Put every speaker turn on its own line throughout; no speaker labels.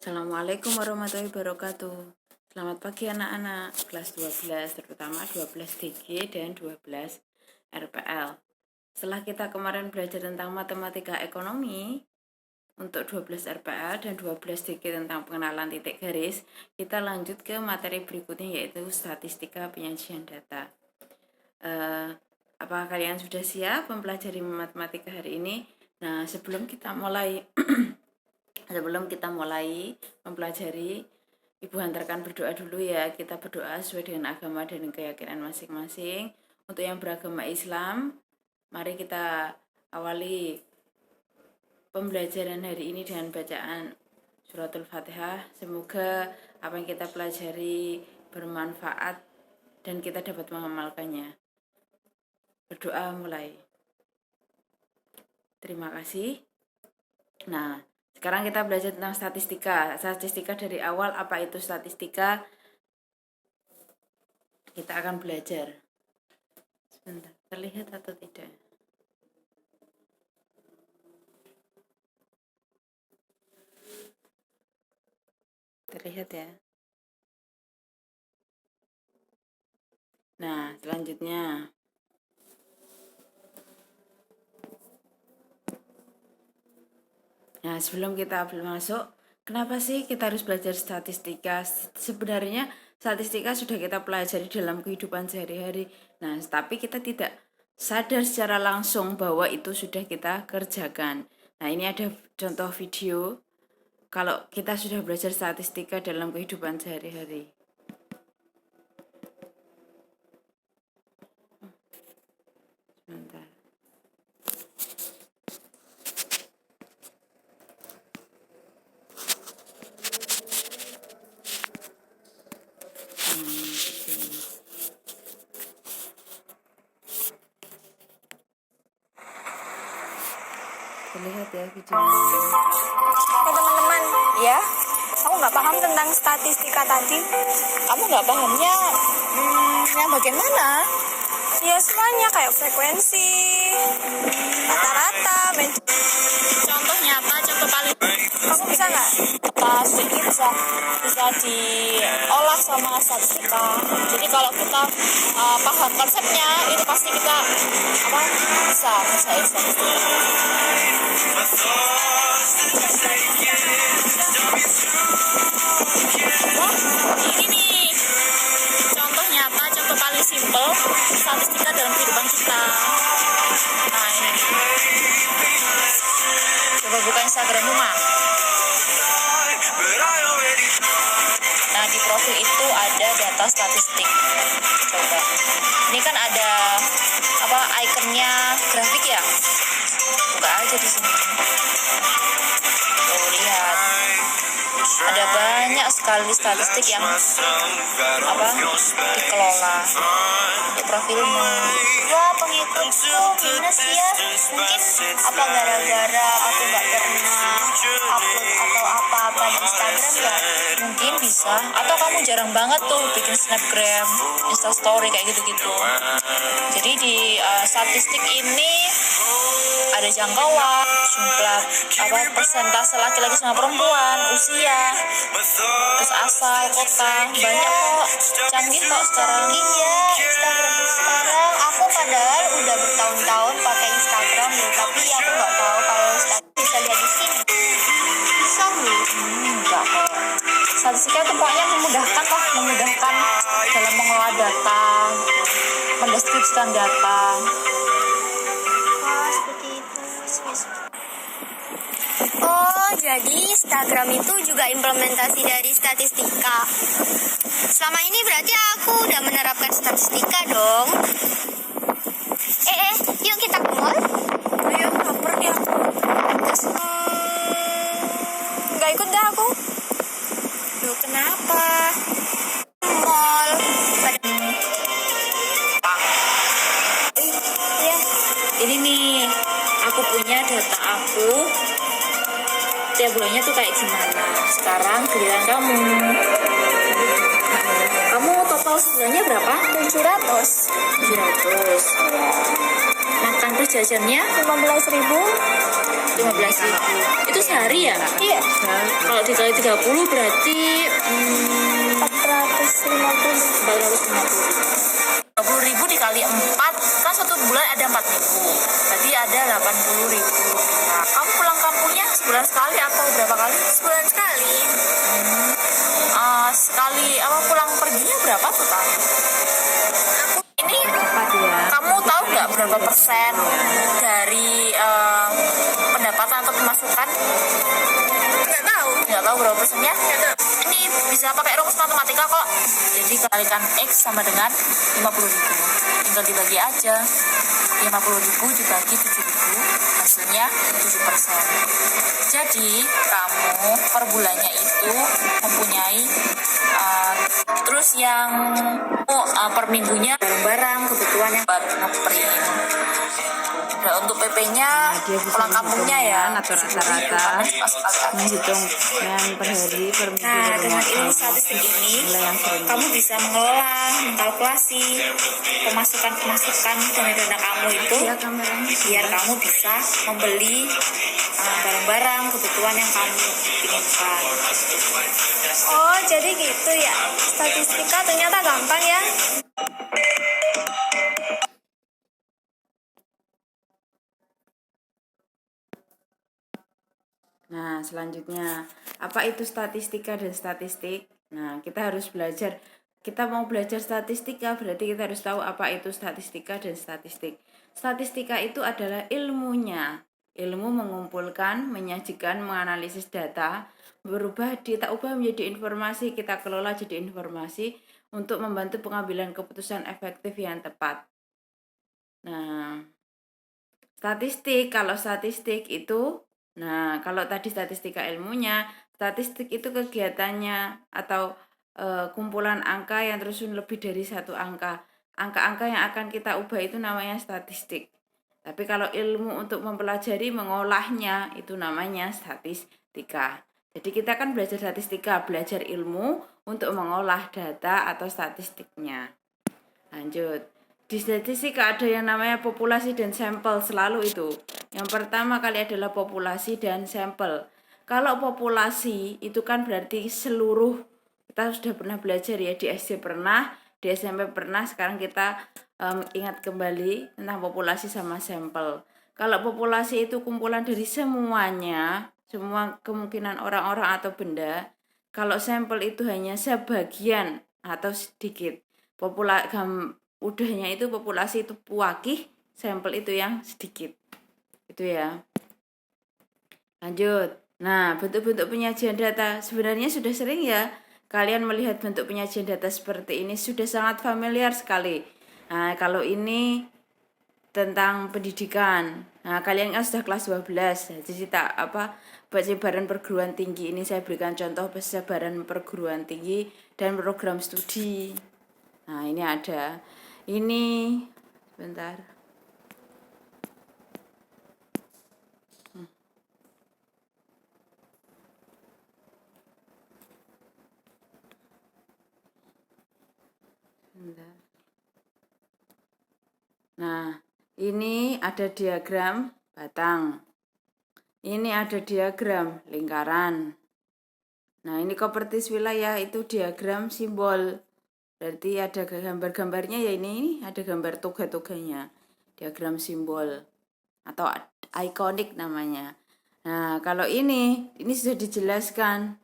Assalamualaikum warahmatullahi wabarakatuh. Selamat pagi anak-anak kelas 12, terutama 12 DG dan 12 RPL. Setelah kita kemarin belajar tentang matematika ekonomi untuk 12 RPL dan 12 DG tentang pengenalan titik garis, kita lanjut ke materi berikutnya yaitu statistika penyajian data. Apakah kalian sudah siap mempelajari matematika hari ini? Nah, sebelum kita mulai mempelajari, Ibu hantarkan berdoa dulu ya. Kita berdoa sesuai dengan agama dan keyakinan masing-masing. Untuk yang beragama Islam, mari kita awali pembelajaran hari ini dengan bacaan suratul Fatihah. Semoga apa yang kita pelajari bermanfaat dan kita dapat mengamalkannya. Berdoa mulai. Terima kasih. Nah, sekarang kita belajar tentang statistika. Statistika dari awal, apa itu statistika? Kita akan belajar. Sebentar, terlihat atau tidak? Terlihat ya? Nah, selanjutnya. Nah, sebelum kita masuk, kenapa sih kita harus belajar statistika? Sebenarnya statistika sudah kita pelajari dalam kehidupan sehari-hari. Nah, tapi kita tidak sadar secara langsung bahwa itu sudah kita kerjakan. Nah, ini ada contoh video kalau kita sudah belajar statistika dalam kehidupan sehari-hari. Sebentar. Terlihat ya videonya.
Teman-teman, ya, aku nggak paham tentang statistika tadi.
Kamu nggak pahamnya yang bagian mana?
Ya semuanya kayak frekuensi, rata-rata,
Contohnya apa? Contoh paling
kamu bisa nggak?
sedikit bisa diolah sama statistika. Jadi kalau kita paham konsepnya, itu pasti kita bisa ngerjain statistika. Wah, ini nih contohnya apa? Contoh paling simpel statistika dalam kehidupan kita. Nah ini nih. Coba buka Instagrammu mah. Nah di profil itu ada data statistik. Coba. Ini kan ada ikonnya grafik ya. Buka aja di sini. Tuh lihat. Ada banyak sekali statistik yang dikelola untuk profilmu.
Wah, pengikutku minus ya. Mungkin apa gara-gara aku nggak pernah upload atau apa-apa di Instagram ya?
Mungkin bisa. Atau kamu jarang banget tuh bikin snapgram, instastory kayak gitu-gitu. Jadi di statistik ini ada jangkauan, jumlah persentase laki-laki sama perempuan, usia, terus asal, kota, banyak kok, canggih kok sekarang.
Iya, Instagram sekarang aku padahal udah bertahun-tahun pakai Instagram loh, tapi aku nggak tahu kalau statistik bisa lihat di sini. Bisa nih.
Enggak kok. Statistika itu pokoknya memudahkan dalam mengelola data, mendeskripsikan data.
Wah, seperti itu. Oh, jadi Instagram itu juga implementasi dari statistika. Selama ini berarti aku udah menerapkan statistika dong. Yuk kita ke mall.
Ayo, lapar nih aku.
Nggak ikut dah aku.
Duh, kenapa?
Mall. Ya.
Ini nih, aku punya data aku. Tiap bulannya tuh kayak gimana. Sekarang giliran kamu. Kamu total sebulannya berapa?
700.
700. Makan per jajannya
15.000.
15.000. Itu sehari ya?
Iya.
Kalau dikali 30 berarti 40.000 dikali 4 kan 1 bulan ada 4 minggu, berarti ada 80.000. Nah, kamu pulang kampungnya sebulan sekali atau berapa kali?
Sebulan sekali.
Sekali pulang perginya berapa tuh kan? Ini
Tepat ya.
kamu tahu nggak berapa persen dari pendapatan atau pemasukan? Nggak tahu berapa persennya? Ini bisa pakai rumus matematika kok. Jadi kalikan X sama dengan 50.000. Tinggal dibagi aja. 50.000 dibagi 7.000, hasilnya 7%. Jadi kamu per bulannya itu mempunyai terus yang per minggunya barang-barang kebutuhan yang buat ngeprint. Dan untuk PP-nya
Dia bisa
pulang kampungnya ya
atau rata-rata menghitung yang per hari, per minggu,
Nah,
per
dengan ilmu
minggu.
statistik ini,
Nilai yang sering.
kamu bisa mengelola, mengkalkulasi pemasukan dana kamu itu,
Ya, kameranya.
biar kamu bisa membeli barang-barang kebutuhan yang kamu inginkan.
Oh, jadi gitu ya. Statistika ternyata gampang ya.
Nah, selanjutnya, apa itu statistika dan statistik? Nah, kita harus belajar. Kita mau belajar statistika, berarti kita harus tahu apa itu statistika dan statistik. Statistika itu adalah ilmunya. Ilmu mengumpulkan, menyajikan, menganalisis data, kita ubah menjadi informasi, kita kelola jadi informasi untuk membantu pengambilan keputusan efektif yang tepat. Nah, kalau statistik itu, nah kalau tadi statistika ilmunya, statistik itu kegiatannya atau kumpulan angka yang tersusun lebih dari satu angka. Angka-angka yang akan kita ubah itu namanya statistik. Tapi kalau ilmu untuk mempelajari, mengolahnya, itu namanya statistika. Jadi kita kan belajar statistika, belajar ilmu untuk mengolah data atau statistiknya. Lanjut. Di statistika ada yang namanya populasi dan sampel, selalu itu. Yang pertama kali adalah populasi dan sampel. Kalau populasi itu kan berarti seluruh, kita sudah pernah belajar ya, di SD pernah, di SMP pernah, sekarang kita ingat kembali tentang populasi sama sampel. Kalau populasi itu kumpulan dari semuanya, semua kemungkinan orang-orang atau benda. Kalau sampel itu hanya sebagian atau sedikit. Udahnya itu populasi itu puakih, sampel itu yang sedikit. Itu ya. Lanjut. Nah, bentuk-bentuk penyajian data sebenarnya sudah sering ya kalian melihat bentuk penyajian data seperti ini, sudah sangat familiar sekali. Nah, kalau ini tentang pendidikan. Nah, kalian kan sudah kelas 12. Jadi penyebaran perguruan tinggi ini saya berikan contoh penyebaran perguruan tinggi dan program studi. Nah, ini ada. Ini sebentar. Nah, ini ada diagram batang. Ini ada diagram lingkaran. Nah, ini kopertis wilayah itu diagram simbol. Berarti ada gambar-gambarnya ya, ini ada gambar toga-toganya. Diagram simbol atau ikonik namanya. Nah, kalau ini sudah dijelaskan.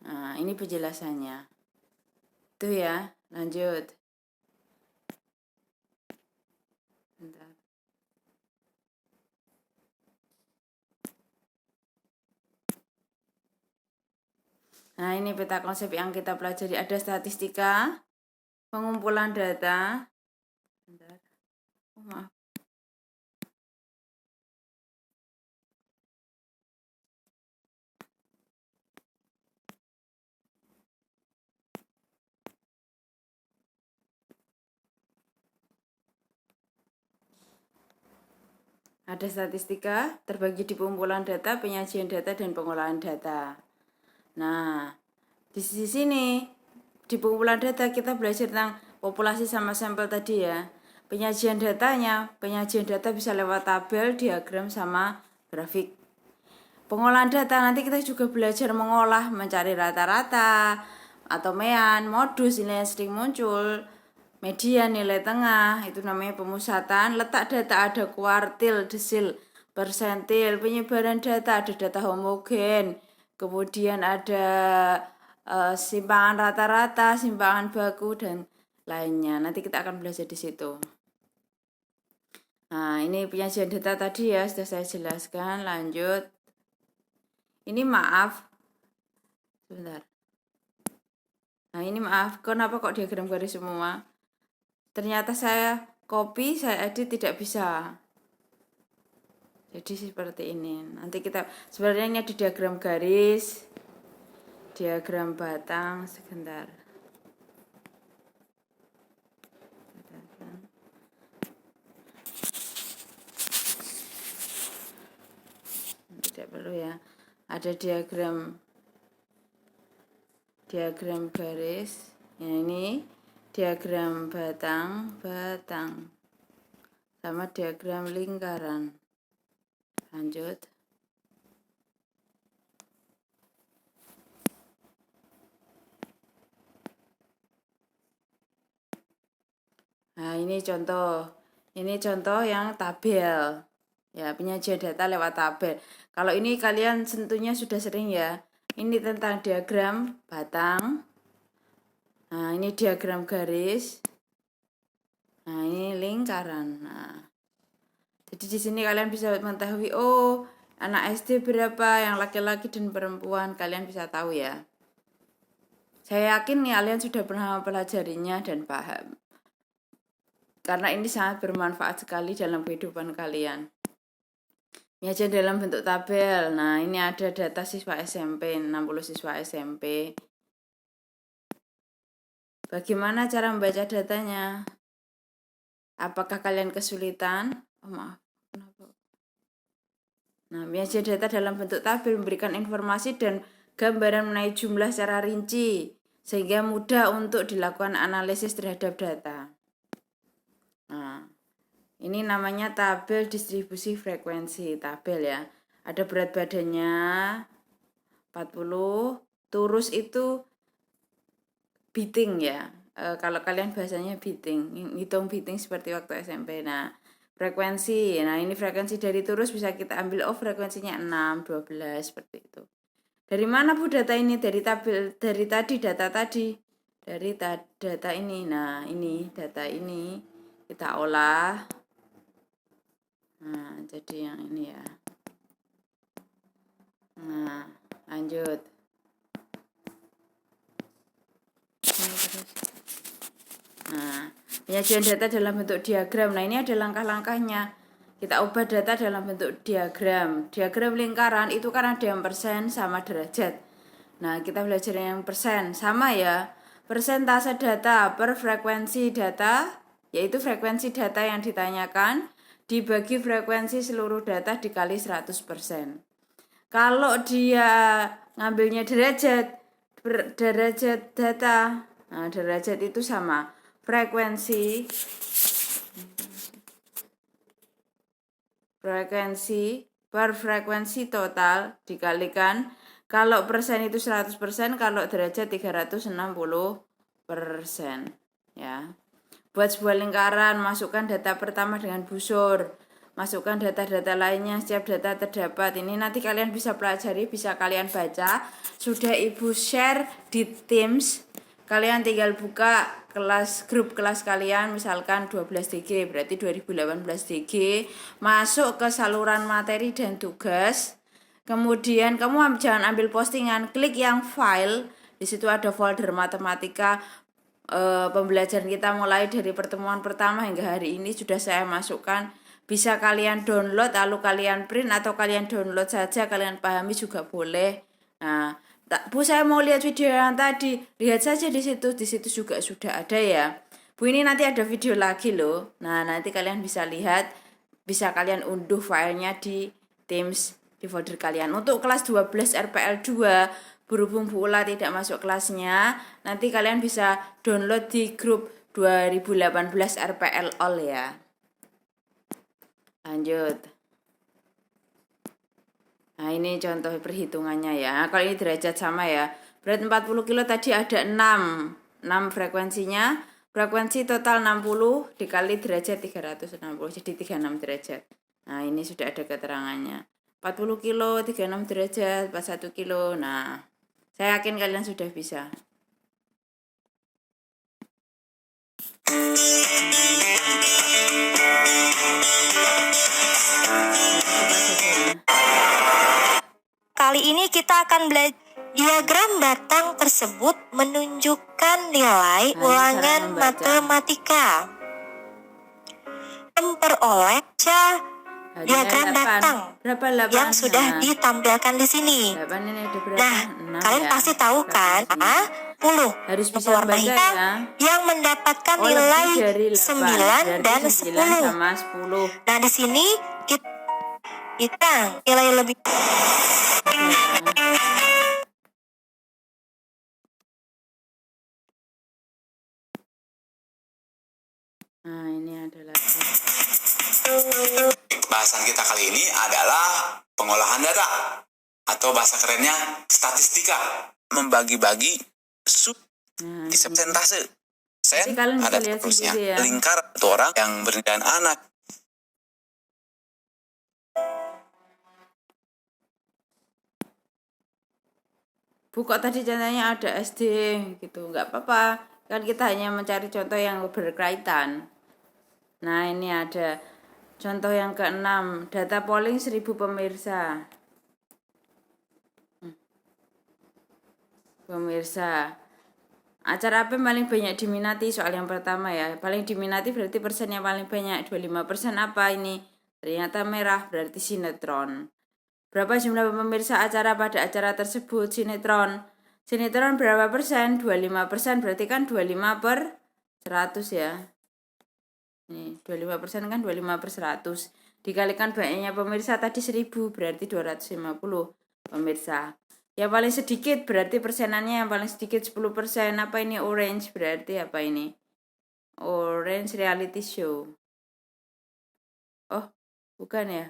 Nah, ini penjelasannya. Itu ya, lanjut. Bentar. Nah, ini peta konsep yang kita pelajari. Ada statistika, pengumpulan data. Bentar. Maaf. Ada statistika terbagi di pengumpulan data, penyajian data, dan pengolahan data. Nah, di sini di pengumpulan data kita belajar tentang populasi sama sampel tadi ya. Penyajian data bisa lewat tabel, diagram, sama grafik. Pengolahan data nanti kita juga belajar mengolah, mencari rata-rata atau mean, modus ini yang sering muncul, median, nilai tengah, itu namanya pemusatan. Letak data ada kuartil, desil, persentil, penyebaran data ada data homogen, kemudian ada simpangan rata-rata, simpangan baku dan lainnya. Nanti kita akan belajar di situ. Nah, ini penyajian data tadi ya sudah saya jelaskan. Lanjut. Ini maaf. Sebentar. Nah, ini maaf. Kenapa kok diagram garis semua? Ternyata saya copy, saya edit tidak bisa. Jadi seperti ini. Nanti kita sebenarnya ini ada diagram garis, diagram batang. Sebentar. Tidak perlu ya. Ada diagram garis. Ya, ini diagram batang sama diagram lingkaran. Lanjut. Nah, ini contoh yang tabel. Ya, penyajian data lewat tabel. Kalau ini kalian tentunya sudah sering ya. Ini tentang diagram batang. Nah, ini diagram garis. Nah, ini lingkaran. Nah, jadi di sini kalian bisa mengetahui, oh, anak SD berapa, yang laki-laki dan perempuan, kalian bisa tahu ya. Saya yakin nih kalian sudah pernah mempelajarinya dan paham. Karena ini sangat bermanfaat sekali dalam kehidupan kalian. Penyajian dalam bentuk tabel. Nah, ini ada data siswa SMP, 60 siswa SMP. Bagaimana cara membaca datanya? Apakah kalian kesulitan? Oh, maaf. Kenapa? Nah, penyajian data dalam bentuk tabel memberikan informasi dan gambaran mengenai jumlah secara rinci, sehingga mudah untuk dilakukan analisis terhadap data. Nah, ini namanya tabel distribusi frekuensi, tabel ya. Ada berat badannya 40, turus itu beating ya. Kalau kalian bahasanya beating, hitung beating seperti waktu SMP. Nah, frekuensi. Nah, ini frekuensi dari turus bisa kita ambil, oh frekuensinya 6, 12 seperti itu. Dari mana Bu data ini? Dari tabel, dari tadi data tadi. Dari data ini. Nah, ini data ini kita olah. Nah, jadi yang ini ya. Nah, lanjut. Nah, penyajian data dalam bentuk diagram. Nah, ini ada langkah-langkahnya. Kita ubah data dalam bentuk diagram. Diagram lingkaran itu kan ada yang persen sama derajat. Nah, kita belajar yang persen. Sama ya. Persentase data per frekuensi data, yaitu frekuensi data yang ditanyakan dibagi frekuensi seluruh data dikali 100%. Kalau dia ngambilnya derajat data, nah derajat itu sama frekuensi per frekuensi total dikalikan, kalau persen itu 100%, kalau derajat 360% ya. Buat sebuah lingkaran, masukkan data pertama dengan busur, masukkan data-data lainnya, setiap data terdapat. Ini nanti kalian bisa pelajari, bisa kalian baca. Sudah Ibu share di Teams. Kalian tinggal buka grup kelas kalian, misalkan 12 DG, berarti 2018 DG. Masuk ke saluran materi dan tugas. Kemudian kamu jangan ambil postingan, klik yang file. Di situ ada folder matematika. Pembelajaran kita mulai dari pertemuan pertama hingga hari ini sudah saya masukkan. Bisa kalian download lalu kalian print, atau kalian download saja, kalian pahami juga boleh. Nah, Bu, saya mau lihat video yang tadi, lihat saja di situ juga sudah ada ya. Bu, ini nanti ada video lagi loh. Nah, nanti kalian bisa lihat, bisa kalian unduh filenya di Teams di folder kalian. Untuk kelas 12 RPL 2, berhubung Bu Ula tidak masuk kelasnya, nanti kalian bisa download di grup 2018 RPL All ya. Lanjut. Nah, ini contoh perhitungannya ya. Kalau ini derajat sama ya. Berarti 40 kilo tadi ada 6 frekuensinya. Frekuensi total 60 dikali derajat 360. Jadi 36 derajat. Nah, ini sudah ada keterangannya. 40 kilo, 36 derajat, 41 kilo. Nah, saya yakin kalian sudah bisa.
Kali ini kita akan belajar diagram batang tersebut menunjukkan nilai ulangan matematika. Memperoleh diagram batang yang sudah ditampilkan di sini. Nah, kalian pasti tahu kan? 10
harus bisa
warna hitam yang mendapatkan nilai 9 dan 10.
Sama 10.
Nah, di sini kita nilai lebih.
Nah, ini ada lagi.
Bahasan kita kali ini adalah pengolahan data atau bahasa kerennya statistika. Membagi-bagi sub di persentase. Sen ada terusnya.
Ya.
Lingkar atau orang yang bernilai anak.
Bu, kok tadi contohnya ada SD gitu, nggak apa-apa. Kan kita hanya mencari contoh yang berkaitan. Nah, ini ada contoh yang ke-6. Data polling 1000 pemirsa. Acara apa yang paling banyak diminati? Soal yang pertama ya. Paling diminati berarti persen yang paling banyak. 25% apa ini? Ternyata merah, berarti sinetron. Berapa jumlah pemirsa acara pada acara tersebut? Sinetron berapa persen? 25%, berarti kan 25 per 100 ya. Ini 25% kan 25 per 100. Dikalikan banyaknya pemirsa tadi 1000, berarti 250 pemirsa. Yang paling sedikit berarti persenannya yang paling sedikit 10%. Apa ini? Orange, berarti apa ini? Orange reality show. Oh, bukan ya?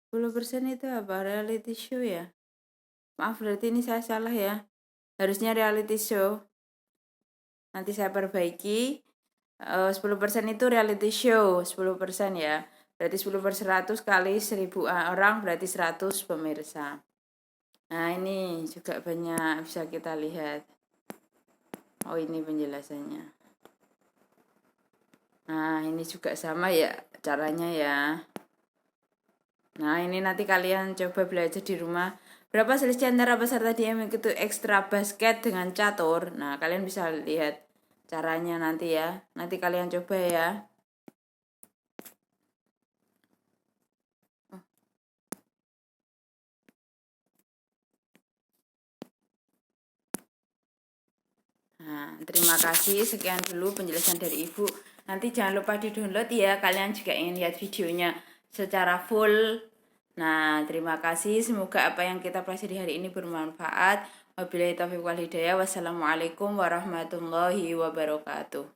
% itu apa? Reality show ya? Maaf, berarti ini saya salah ya. Harusnya reality show. Nanti saya perbaiki. 10% itu reality show. 10% ya. Berarti 10 per 100 kali 1000 orang berarti 100 pemirsa. Nah, ini juga banyak bisa kita lihat. Oh, ini penjelasannya. Nah, ini juga sama ya caranya ya. Nah, ini nanti kalian coba belajar di rumah. Berapa selisih antara peserta di mengikuti ekstra basket dengan catur? Nah, kalian bisa lihat caranya nanti ya. Nanti kalian coba ya. Nah, terima kasih. Sekian dulu penjelasan dari Ibu. Nanti jangan lupa di-download ya. Kalian juga ingin lihat videonya secara full. Nah, terima kasih. Semoga apa yang kita pelajari hari ini bermanfaat. Wabillahi taufiq wal hidayah. Wassalamualaikum warahmatullahi wabarakatuh.